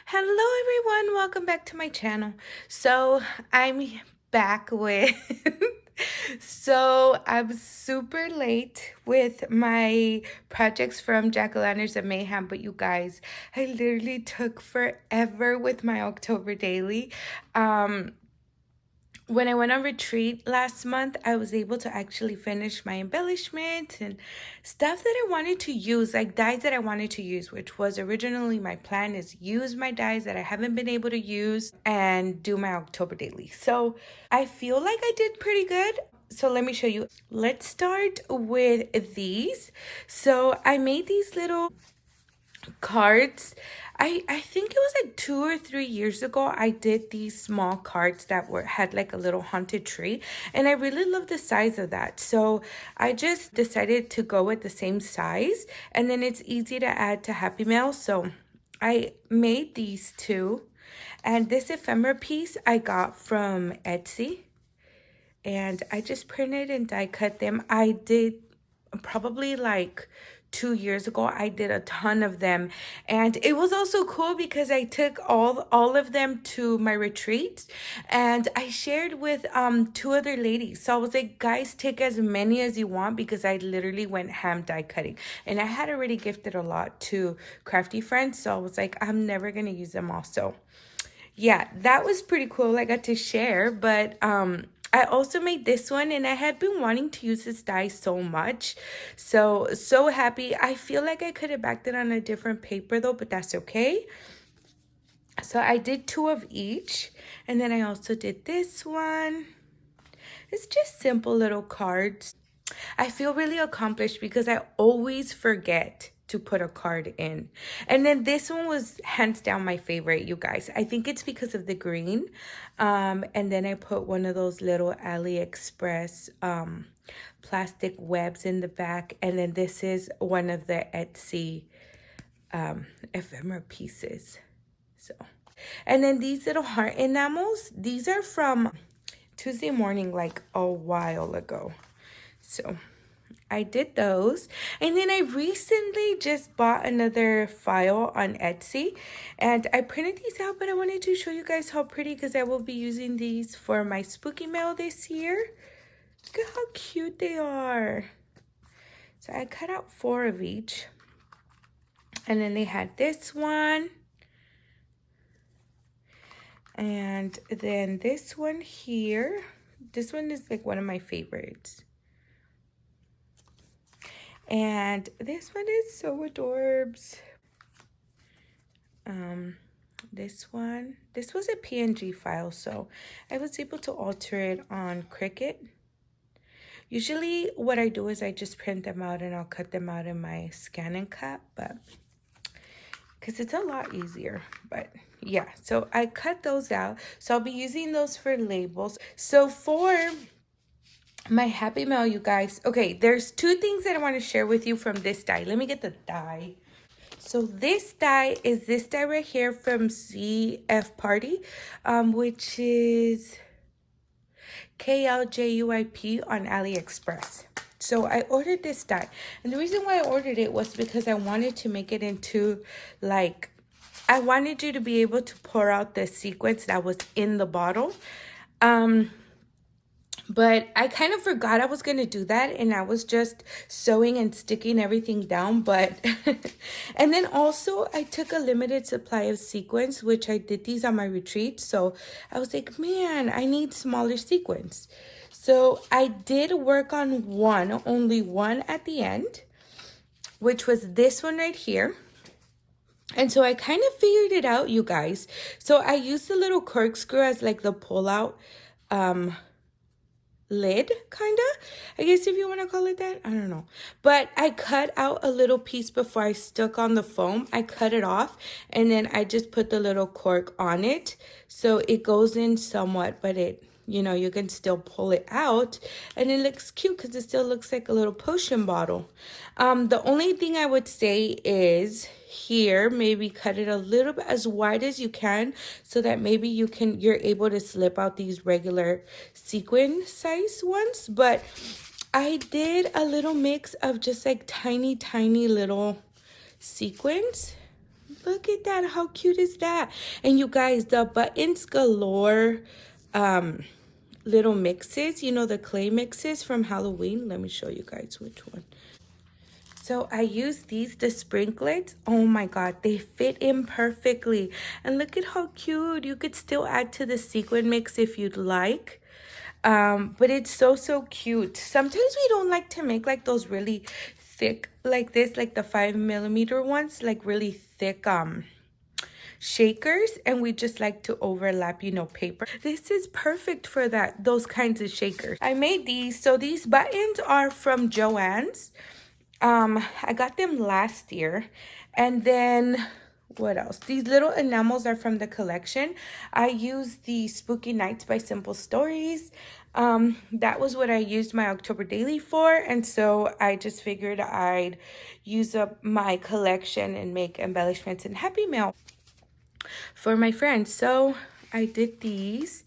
Hello everyone, welcome back to my channel. So I'm back with I'm super late with my projects from Jackolanternsofmayhem, but you guys, I literally took forever with my October daily. When I went on retreat last month, I was able to actually finish my embellishments and stuff that I wanted to use, like dyes that I wanted to use, which was originally my plan, is use my dyes that I haven't been able to use and do my October daily. So I feel like I did pretty good. So let me show you. Let's start with these. So I made these little cards. I think it was like 2 or 3 years ago I did these small cards that had like a little haunted tree, and I really love the size of that, so I just decided to go with the same size, and then it's easy to add to Happy Mail. So I made these two, and this ephemera piece I got from Etsy, and I just printed and die cut them. I did probably like 2 years ago, I did a ton of them, and it was also cool because I took all of them to my retreat, and I shared with two other ladies. So I was like, guys, take as many as you want, because I literally went ham die cutting, and I had already gifted a lot to crafty friends, so I was like, I'm never gonna use them all. So yeah, that was pretty cool. I got to share, but I also made this one, and I had been wanting to use this dye so much. So happy. I feel like I could have backed it on a different paper though, but that's okay. So I did two of each, and then I also did this one. It's just simple little cards. I feel really accomplished because I always forget to put a card in. And then this one was hands down my favorite, you guys. I think it's because of the green. And then I put one of those little AliExpress plastic webs in the back. And then this is one of the Etsy ephemera pieces. So, and then these little heart enamels, these are from Tuesday morning, like a while ago. So I did those, and then I recently just bought another file on Etsy, and I printed these out, but I wanted to show you guys how pretty, because I will be using these for my spooky mail this year. Look at how cute they are. So I cut out 4 of each, and then they had this one, and then this one here. This one is like one of my favorites. And this one is so adorbs. This was a PNG file, so I was able to alter it on Cricut. Usually what I do is I just print them out and I'll cut them out in my scan and cut, but because it's a lot easier. But yeah, so I cut those out, so I'll be using those for labels. So for my Happy Mail, you guys, okay, there's 2 things that I want to share with you from this die. Let me get the die. So this die is this die right here from CF Party, which is KLJUIP on AliExpress. So I ordered this die, and the reason why I ordered it was because I wanted to make it into, like, I wanted you to be able to pour out the sequence that was in the bottle. But I kind of forgot I was going to do that, and I was just sewing and sticking everything down. But and then also I took a limited supply of sequins, which I did these on my retreat. So I was like, man, I need smaller sequins. So I did work on only one at the end, which was this one right here. And so I kind of figured it out, you guys. So I used the little corkscrew as like the pull out lid, kind of, I guess, if you want to call it that. I don't know, but I cut out a little piece before I stuck on the foam. I cut it off, and then I just put the little cork on it, so it goes in somewhat, but it, you know, you can still pull it out, and it looks cute because it still looks like a little potion bottle. The only thing I would say is here, maybe cut it a little bit as wide as you can, so that maybe you're able to slip out these regular sequin size ones. But I did a little mix of just like tiny little sequins. Look at that. How cute is that? And you guys, the Buttons Galore little mixes, you know, the clay mixes from Halloween. Let me show you guys which one. So I use these, the sprinklets. Oh my God, they fit in perfectly. And look at how cute. You could still add to the sequin mix if you'd like. But it's so cute. Sometimes we don't like to make like those really thick like this, like the 5mm ones, like really thick shakers, and we just like to overlap, you know, paper. This is perfect for those kinds of shakers. I made these. So these buttons are from Joann's. I got them last year. And then what else? These little enamels are from the collection. I used the Spooky Nights by Simple Stories. That was what I used my October daily for, and so I just figured I'd use up my collection and make embellishments and Happy Mail for my friends. So I did these,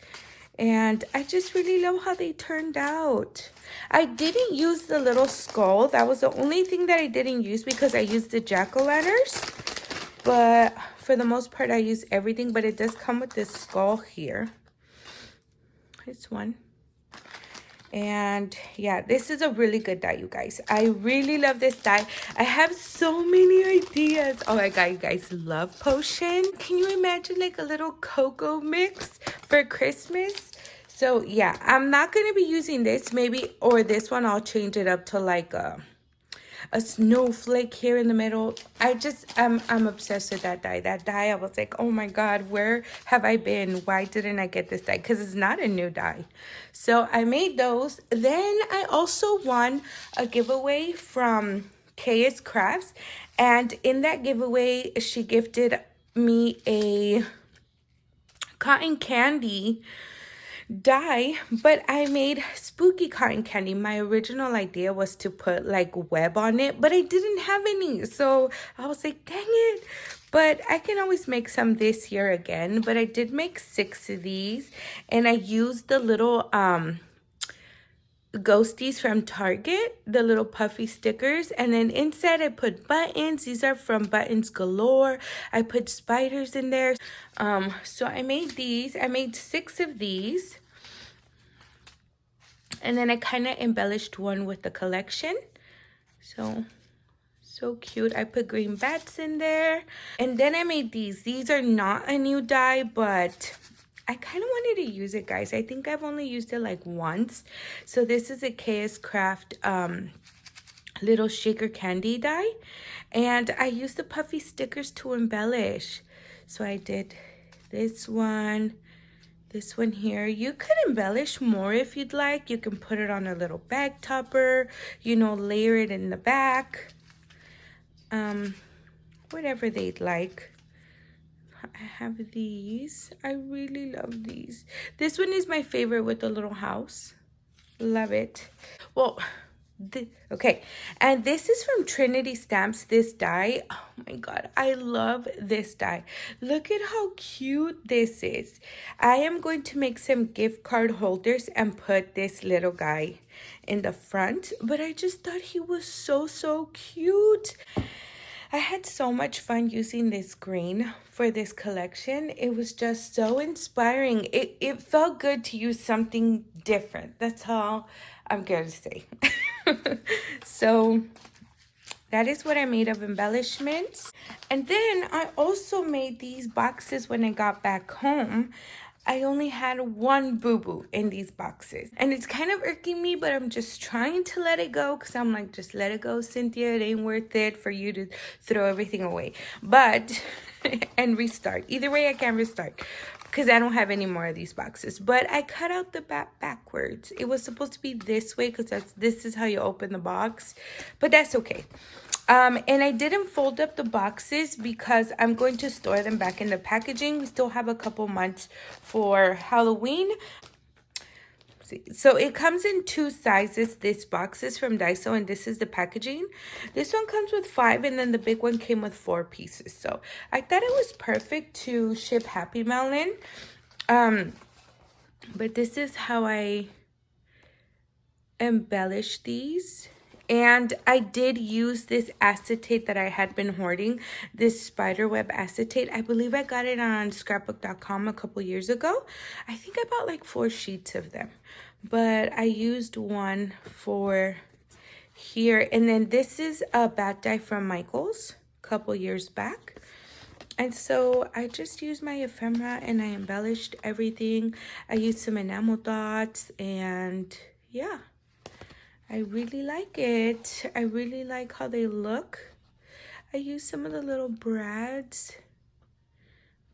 and I just really love how they turned out. I didn't use the little skull. That was the only thing that I didn't use because I used the jack-o'-lanterns. But for the most part, I use everything. But it does come with this skull here. This one. And yeah, this is a really good dye, you guys. I really love this dye. I have so many ideas. Oh my God, you guys love potion. Can you imagine like a little cocoa mix for Christmas? So yeah, I'm not going to be using this maybe, or this one. I'll change it up to like a snowflake here in the middle. I'm obsessed with that dye. That dye, I was like, oh my God, where have I been? Why didn't I get this dye? Because it's not a new dye. So I made those. Then I also won a giveaway from KS Crafts, and in that giveaway she gifted me a cotton candy dye, but I made spooky cotton candy. My original idea was to put like web on it, but I didn't have any, so I was like, dang it. But I can always make some this year again. But I did make 6 of these, and I used the little ghosties from Target, the little puffy stickers, and then inside I put buttons. These are from Buttons Galore. I put spiders in there. So I made these. I made 6 of these, and then I kind of embellished one with the collection. So cute. I put green bats in there, and then I made these. These are not a new dye, but I kind of wanted to use it, guys. I think I've only used it like once. So this is a KS Craft little shaker candy dye, and I used the puffy stickers to embellish. So I did this one here. You could embellish more if you'd like. You can put it on a little bag topper, you know, layer it in the back, whatever they'd like. I have these. I really love these. This one is my favorite with the little house. Love it. Well, okay, and this is from Trinity Stamps, this die. Oh my God, I love this die. Look at how cute this is. I am going to make some gift card holders and put this little guy in the front, but I just thought he was so cute. I had so much fun using this green for this collection. It was just so inspiring. It felt good to use something different. That's all I'm going to say. So that is what I made of embellishments. And then I also made these boxes when I got back home. I only had one boo-boo in these boxes, and it's kind of irking me, but I'm just trying to let it go, because I'm like, just let it go, Cynthia. It ain't worth it for you to throw everything away, but and restart. Either way, I can restart because I don't have any more of these boxes. But I cut out the back backwards. It was supposed to be this way because this is how you open the box, but that's okay. And I didn't fold up the boxes because I'm going to store them back in the packaging. We still have a couple months for Halloween. So it comes in 2 sizes. This box is from Daiso, and this is the packaging. This one comes with 5, and then the big one came with 4 pieces. So I thought it was perfect to ship Happy Mail in. But this is how I embellish these. And I did use this acetate that I had been hoarding, this spiderweb acetate. I believe I got it on scrapbook.com a couple years ago. I think I bought like 4 sheets of them, but I used one for here. And then this is a bat dye from Michael's a couple years back. And so I just used my ephemera and I embellished everything. I used some enamel dots, and yeah, I really like it. I really like how they look. I used some of the little brads,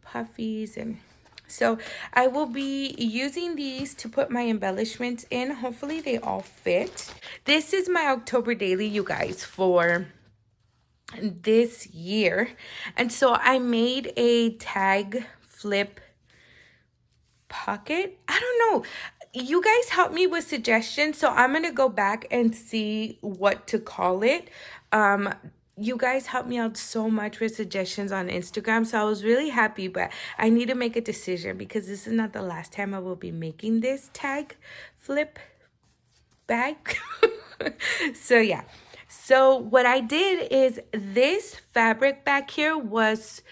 puffies, and so I will be using these to put my embellishments in. Hopefully they all fit. This is my October daily, you guys, for this year. And so I made a tag flip pocket. I don't know. You guys help me with suggestions, so I'm going to go back and see what to call it. You guys helped me out so much with suggestions on Instagram, so I was really happy, but I need to make a decision because this is not the last time I will be making this tag flip bag. So yeah. So what I did is this fabric back here was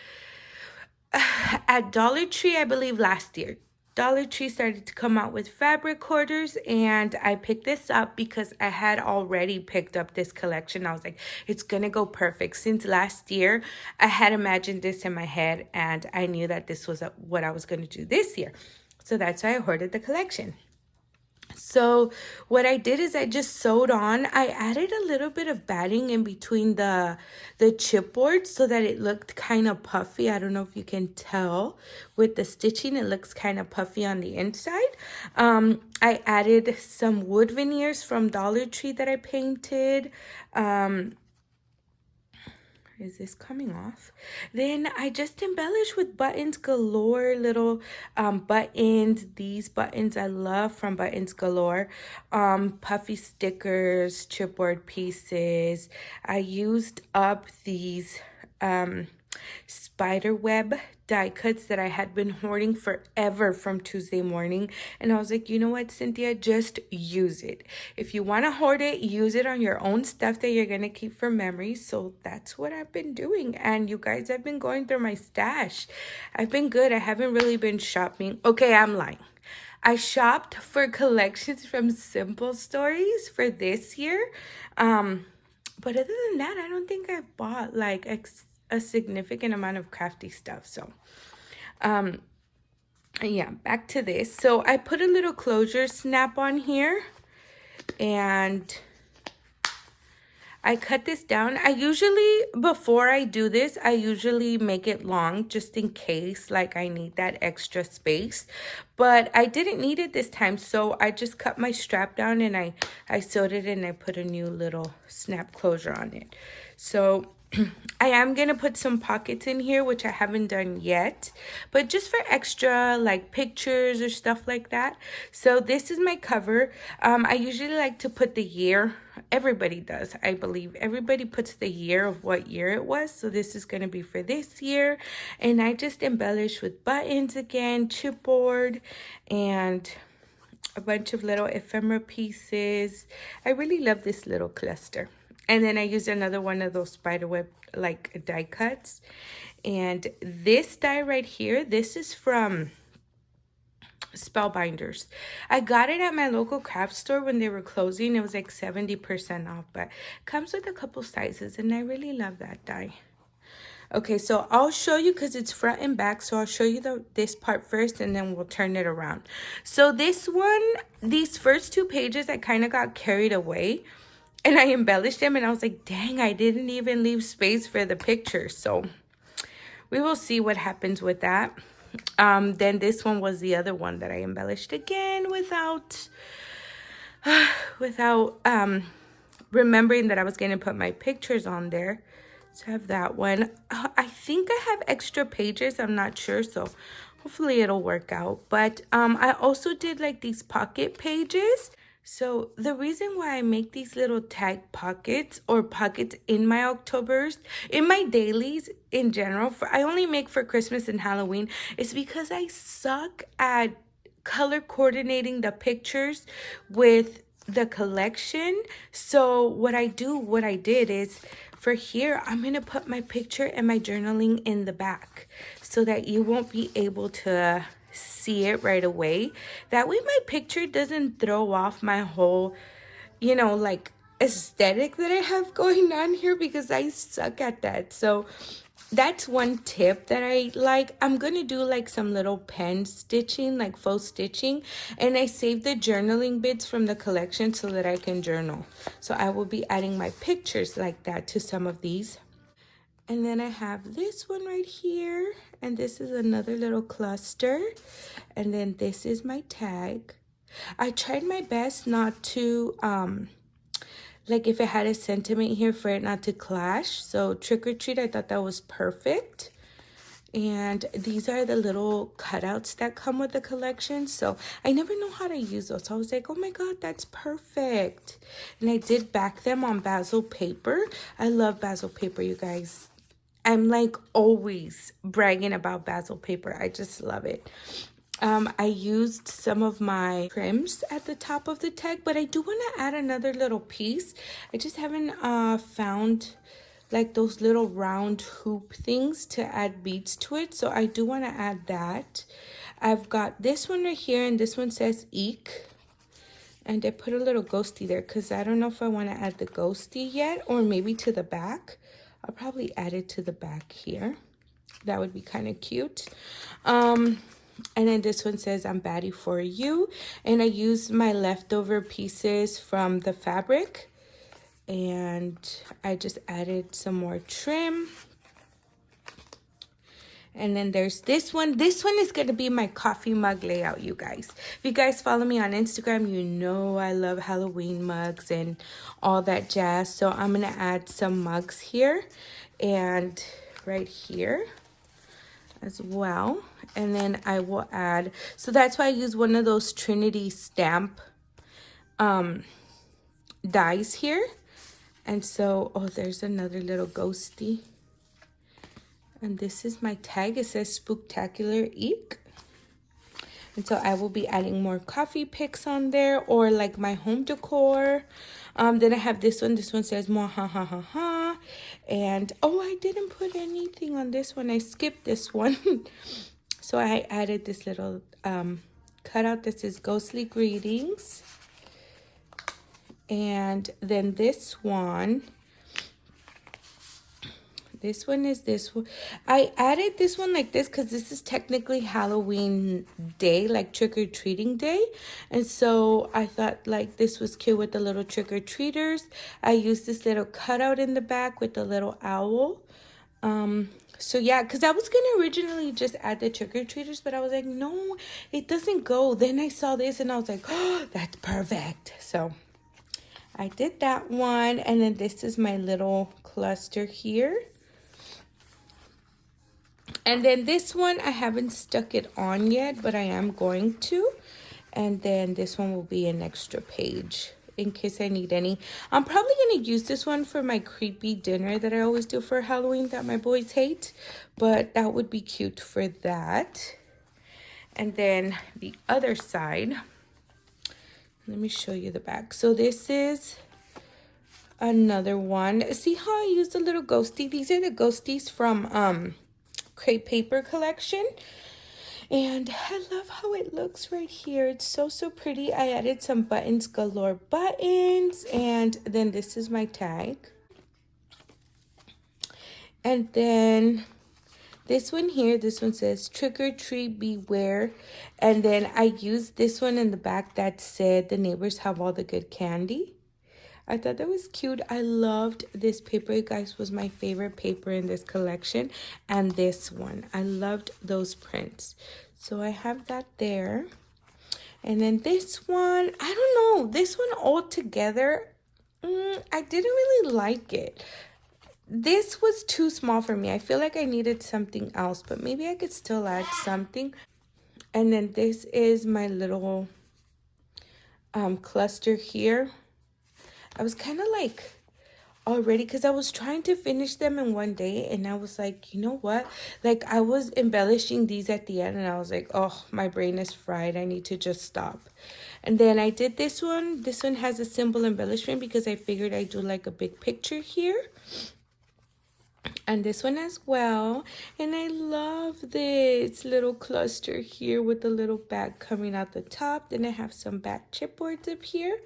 at Dollar Tree, I believe last year. Dollar Tree started to come out with fabric hoarders, and I picked this up because I had already picked up this collection. I was like, it's gonna go perfect. Since last year, I had imagined this in my head, and I knew that this was what I was gonna do this year. So that's why I hoarded the collection. So what I did is I just sewed on. I added a little bit of batting in between the chipboard so that it looked kind of puffy. I don't know if you can tell with the stitching, it looks kind of puffy on the inside. I added some wood veneers from Dollar Tree that I painted. Is this coming off? Then I just embellished with Buttons Galore, little buttons. These buttons I love from Buttons Galore. Puffy stickers, chipboard pieces. I used up these spider web die cuts that I had been hoarding forever from Tuesday morning, and I was like, you know what, Cynthia, just use it. If you want to hoard it, use it on your own stuff that you're gonna keep for memories. So that's what I've been doing, and you guys, I've been going through my stash. I've been good. I haven't really been shopping. Okay, I'm lying. I shopped for collections from Simple Stories for this year, but other than that, I don't think I bought like a significant amount of crafty stuff. So yeah, back to this. So I put a little closure snap on here, and I cut this down. I usually, before I do this, I usually make it long just in case like I need that extra space, but I didn't need it this time, so I just cut my strap down and I sewed it, and I put a new little snap closure on it. So I am going to put some pockets in here, which I haven't done yet, but just for extra like pictures or stuff like that. So this is my cover. I usually like to put the year. Everybody does, I believe. Everybody puts the year of what year it was. So this is going to be for this year. And I just embellish with buttons again, chipboard, and a bunch of little ephemera pieces. I really love this little cluster. And then I used another one of those spiderweb like die cuts. And this die right here, this is from Spellbinders. I got it at my local craft store when they were closing. It was like 70% off, but it comes with a couple sizes, and I really love that die. Okay, so I'll show you because it's front and back. So I'll show you this part first, and then we'll turn it around. So this one, these first 2 pages, I kind of got carried away, and I embellished them, and I was like, dang, I didn't even leave space for the pictures. So we will see what happens with that. Then this one was the other one that I embellished again without remembering that I was going to put my pictures on there. So I have that one. I think I have extra pages. I'm not sure, so hopefully it'll work out. But I also did like these pocket pages. So the reason why I make these little tag pockets or pockets in my Octobers, in my dailies in general, I only make for Christmas and Halloween, is because I suck at color coordinating the pictures with the collection. So what I did is, for here, I'm going to put my picture and my journaling in the back so that you won't be able to see it right away. That way my picture doesn't throw off my whole, like, aesthetic that I have going on here, because I suck at that. So that's one tip that I like. I'm gonna do like some little pen stitching, like faux stitching, and I saved the journaling bits from the collection so that I can journal. So I will be adding my pictures like that to some of these. And then I have this one right here, and this is another little cluster, and then this is my tag. I tried my best not to like, if it had a sentiment here, for it not to clash. So trick or treat, I thought that was perfect. And these are the little cutouts that come with the collection. So I never know how to use those. So I was like, oh my God, that's perfect. And I did back them on basil paper. I love basil paper, you guys. I'm like always bragging about basil paper. I just love it. I used some of my trims at the top of the tag, but I do want to add another little piece. I just haven't found like those little round hoop things to add beads to it. So I do want to add that. I've got this one right here, and this one says Eek. And I put a little ghosty there because I don't know if I want to add the ghosty yet, or maybe to the back. I'll probably add it to the back here. That would be kind of cute. And then this one says, I'm batty for you. And I used my leftover pieces from the fabric. And I just added some more trim. And then there's this one. This one is going to be my coffee mug layout, you guys. If you guys follow me on Instagram, you know I love Halloween mugs and all that jazz. So I'm going to add some mugs here and right here as well. And then I will add, so that's why I use one of those Trinity stamp dies here. And so, oh, there's another little ghosty. And this is my tag. It says Spooktacular Eek. And so I will be adding more coffee picks on there, or like my home decor. Then I have this one. This one says Mwah ha ha ha ha. And oh, I didn't put anything on this one. I skipped this one. So I added this little cutout that says Ghostly Greetings. And then this one is this one. I added this one like this because this is technically Halloween day, like trick-or-treating day. And so I thought like this was cute with the little trick-or-treaters. I used this little cutout in the back with the little owl. So yeah, because I was going to originally just add the trick-or-treaters, but I was like, no, it doesn't go. Then I saw this and I was like, oh, that's perfect. So I did that one. And then this is my little cluster here. And then this one, I haven't stuck it on yet, but I am going to. And then this one will be an extra page in case I need any. I'm probably going to use this one for my creepy dinner that I always do for Halloween that my boys hate. But that would be cute for that. And then the other side, let me show you the back. So this is another one. See how I used a little ghosty? These are the ghosties from crepe paper collection, and I love how it looks right here. It's so pretty. I added some Buttons Galore buttons, and then this is my tag. And then this one here, this one says trick or treat beware. And then I used this one in the back that said the neighbors have all the good candy. I thought that was cute. I loved this paper. You guys, was my favorite paper in this collection. And this one. I loved those prints. So I have that there. And then this one, I don't know. This one all together, I didn't really like it. This was too small for me. I feel like I needed something else. But maybe I could still add something. And then this is my little cluster here. I was kind of like already because I was trying to finish them in one day, and I was like, you know what? Like, I was embellishing these at the end, and I was like, oh, my brain is fried. I need to just stop. And then I did this one. This one has a simple embellishment because I figured I'd do like a big picture here. And this one as well. And I love this little cluster here with the little bag coming out the top. Then I have some back chipboards up here.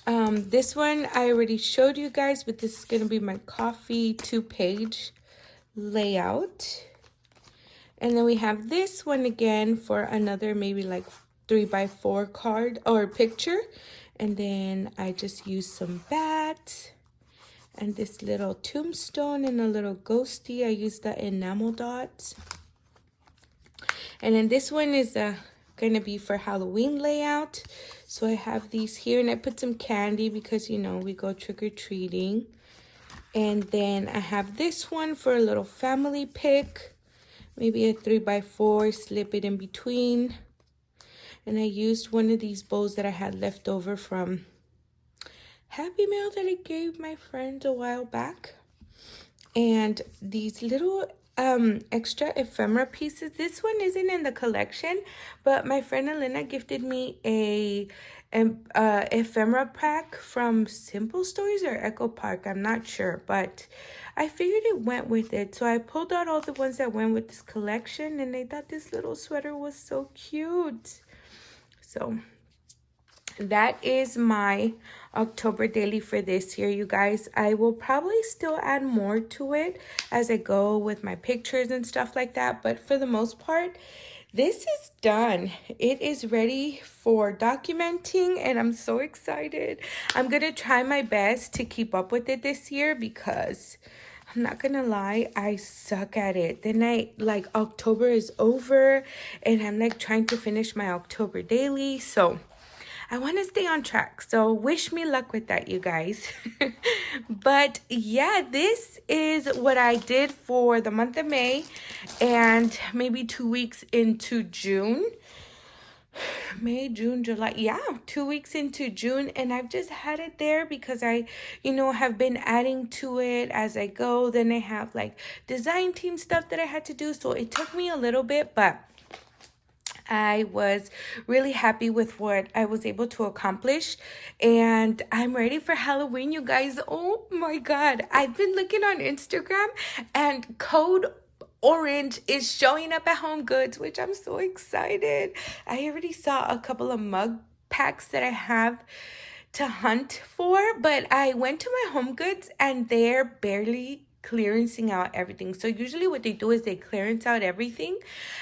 This one I already showed you guys, but this is going to be my coffee 2-page layout. And then we have this one again for another maybe like 3x4 card or picture. And then I just used some bats and this little tombstone and a little ghosty. I used the enamel dots. And then this one is gonna be for Halloween layout. So I have these here, and I put some candy because, you know, we go trick-or-treating. And then I have this one for a little family pic, maybe a 3x4, slip it in between. And I used one of these bows that I had left over from Happy Meal that I gave my friends a while back. And these little extra ephemera pieces. This one isn't in the collection, but my friend Elena gifted me a ephemera pack from Simple Stories or Echo Park. I'm not sure, but I figured it went with it. So I pulled out all the ones that went with this collection, and I thought this little sweater was so cute. So that is my October daily for this year, you guys. I will probably still add more to it as I go with my pictures and stuff like that, but for the most part, this is done. It is ready for documenting, and I'm so excited. I'm gonna try my best to keep up with it this year because I'm not gonna lie, I suck at it. Then October is over, and I'm like trying to finish my October daily, so I want to stay on track. So wish me luck with that, you guys. But yeah, this is what I did for the month of May and maybe 2 weeks into June. May, June, July. Yeah, 2 weeks into June. And I've just had it there because I, have been adding to it as I go. Then I have like design team stuff that I had to do. So it took me a little bit, but I was really happy with what I was able to accomplish, and I'm ready for Halloween, you guys. Oh my God. I've been looking on Instagram, and code orange is showing up at Home Goods, which I'm so excited. I already saw a couple of mug packs that I have to hunt for, but I went to my Home Goods and they're barely clearancing out everything. So usually what they do is they clearance out everything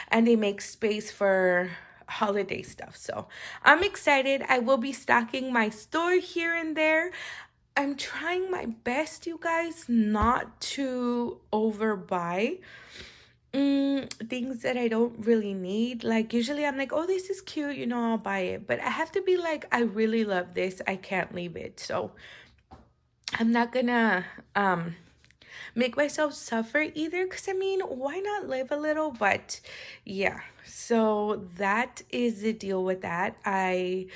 and they make space for holiday stuff. So I'm excited. I will be stocking my store here and there. I'm trying my best, you guys, not to overbuy things that I don't really need. Like usually I'm like, oh, this is cute, I'll buy it. But I have to be like, I really love this. I can't leave it. So I'm not gonna make myself suffer either, because why not live a little? But yeah, so that is the deal with that. I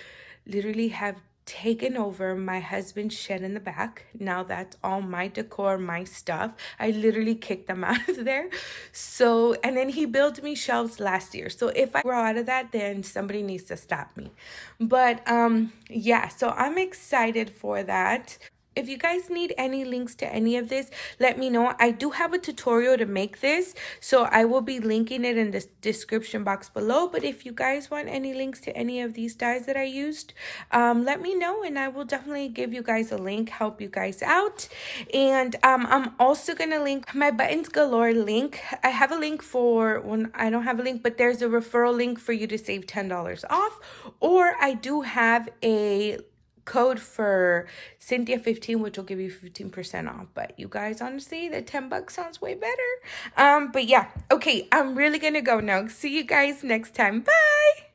literally have taken over my husband's shed in the back. Now that's all my decor, my stuff. I literally kicked them out of there. So, and then he built me shelves last year. So if I grow out of that, then somebody needs to stop me. But yeah, so I'm excited for that. If you guys need any links to any of this, let me know. I do have a tutorial to make this, so I will be linking it in the description box below. But if you guys want any links to any of these dyes that I used, let me know, and I will definitely give you guys a link, help you guys out. And I'm also going to link my Buttons Galore link. I have a link for when I don't have a link, but there's a referral link for you to save $10 off. Or I do have a code for Cynthia 15, which will give you 15% off. But you guys, honestly, the $10 sounds way better. But yeah, okay, I'm really gonna go now. See you guys next time. Bye.